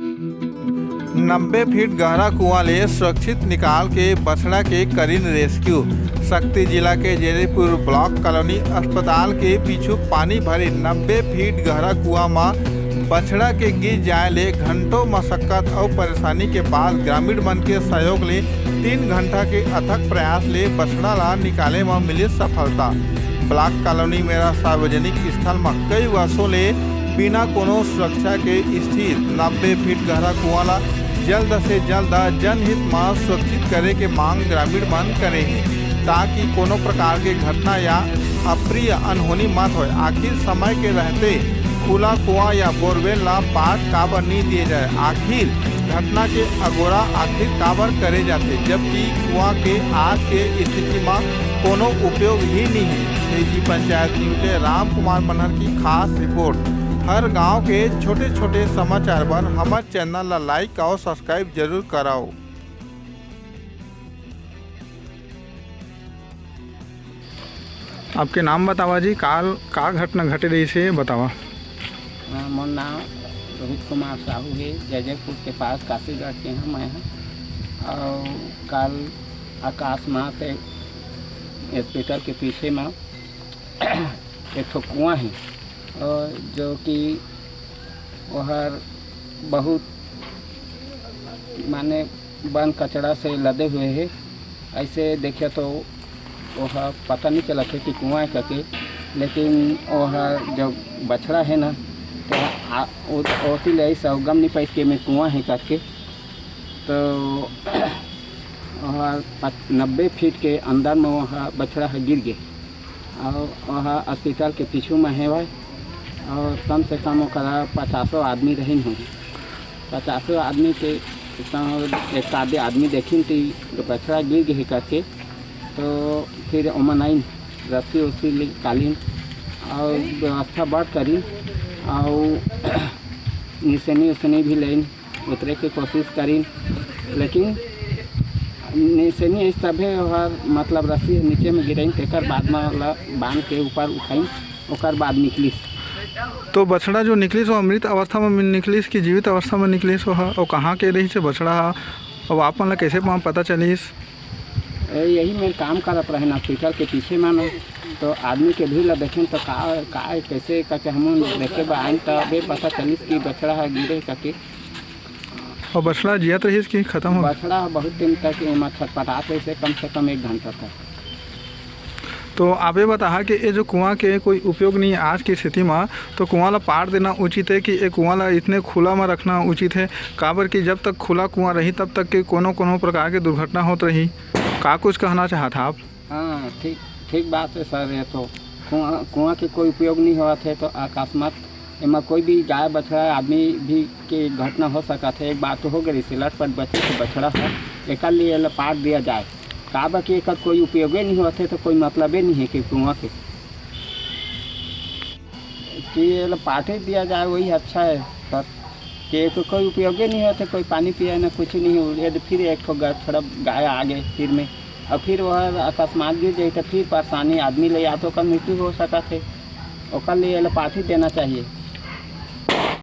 90 feet गहरा कुआं ले सुरक्षित निकाल के बछड़ा के करीन रेस्क्यू। शक्ति जिला के जेरीपुर ब्लॉक कॉलोनी अस्पताल के पीछू पानी भरे 90 फीट गहरा कुआं में बछड़ा के गिर जाए ले घंटों मशक्कत और परेशानी के बाद ग्रामीण मन के सहयोग ले 3 घंटा के अथक प्रयास ले बछड़ा ला निकाले में मिली सफलता। ब्लॉक कॉलोनी मेरा सार्वजनिक स्थल में कई वर्षों ले बिना कोनो सुरक्षा के स्थित 90 फीट गहरा कुआं ला जल्द से जल्द जनहित में सुरक्षित करे के मांग ग्रामीण मन करे हैं, ताकि कोनो प्रकार के घटना या अप्रिय अनहोनी मत हो। आखिर समय के रहते खुला कुआं या बोरवेल ला पाट काबर नहीं दिए जाए, आखिर घटना के अगोरा आखिर काबर करे जाते, जबकि कुआं के आज के स्थिति में कोनो उपयोग ही नहीं है। तेजी पंचायत न्यूज़ के राम कुमार मनहर की खास रिपोर्ट। हर गांव के छोटे छोटे समाचार पर हमारे चैनल ला लाइक और सब्सक्राइब जरूर कराओ। आपके नाम बतावा जी, काल का घटना घटे रही से बतावा। मोर नाम रोहित कुमार साहू है, जयजयपुर के पास काशीगढ़ के हैं मैं और कल आकाश मात हॉस्पिटल के पीछे में एक ठो कुआं है और जो कि वह बहुत माने बन कचरा से लदे हुए है। ऐसे देखे तो वह पता नहीं चला थे कि कुआं करके, लेकिन वह जो बछड़ा है ना तो ओती ले गम नहीं पाई के में कुआं है करके, तो वह 90 फीट के अंदर में वह बछड़ा है गिर गए और वह हॉस्पिटल के पीछू में है भाई। और कम से कम करा 50 आदमी रहे होंगे। 50 आदमी के एक आधे आदमी देखी थी तो बछड़ा गिर गए करके, तो फिर ओमन आई रस्सी उस्सी कालीन और व्यवस्था बढ़ करी और निशानी उसनी भी लेन उतरे की कोशिश करी, लेकिन निशानी इस सभे मतलब रस्सी नीचे में गिरई तेकर बाद में बांध के ऊपर उठाई और बाद निकली। तो बछड़ा जो निकली सो अमृत अवस्था में निकली कि जीवित अवस्था में निकली सो और कहाँ के रही से बछड़ा और आप मन कैसे पता चलिस? यही मैं काम करत रहे हॉस्पिटल के पीछे में ना, तो आदमी के भीड़ देखें तो का कैसे करके हम देखे आए तो अभी पता चलिस कि बछड़ा है गिरे करके। और बछड़ा जियत रही कि खत्म हो? बछड़ा बहुत दिन तक छटपटाते से कम 1 घंटा तक। तो आप ये बता कि ये जो कुआं के कोई उपयोग नहीं है आज की स्थिति में, तो कुआं ला पाट देना उचित है कि ये कुआं ला इतने खुला में रखना उचित है? काबर कि जब तक खुला कुआं रही तब तक के कोनो प्रकार की दुर्घटना होती रही। का कुछ कहना चाहता आप? हाँ, ठीक बात है सर। ये तो कुआं के कोई उपयोग नहीं हुआ थे तो अकस्मात इनमें कोई भी गाय बछड़ा आदमी भी की घटना हो सका थे। एक बात तो हो गई सिलट पर बच्चे से बछड़ा है एक लिए पाट दिया जाए, काबा कि एक कोई उपयोग नहीं हुआ थे तो कोई मतलब नहीं है कि कुआं के कि पाटे दिया जाए वही अच्छा है सर। कि कोई उपयोग नहीं हुआ थे, कोई पानी पिया ना कुछ नहीं हो, फिर एक थोड़ा गाय आ गए फिर में और फिर वह अकस्मात गिर जाए तो फिर परेशानी आदमी ले या तो का मृत्यु हो सका थे, और लिए पाठी देना चाहिए।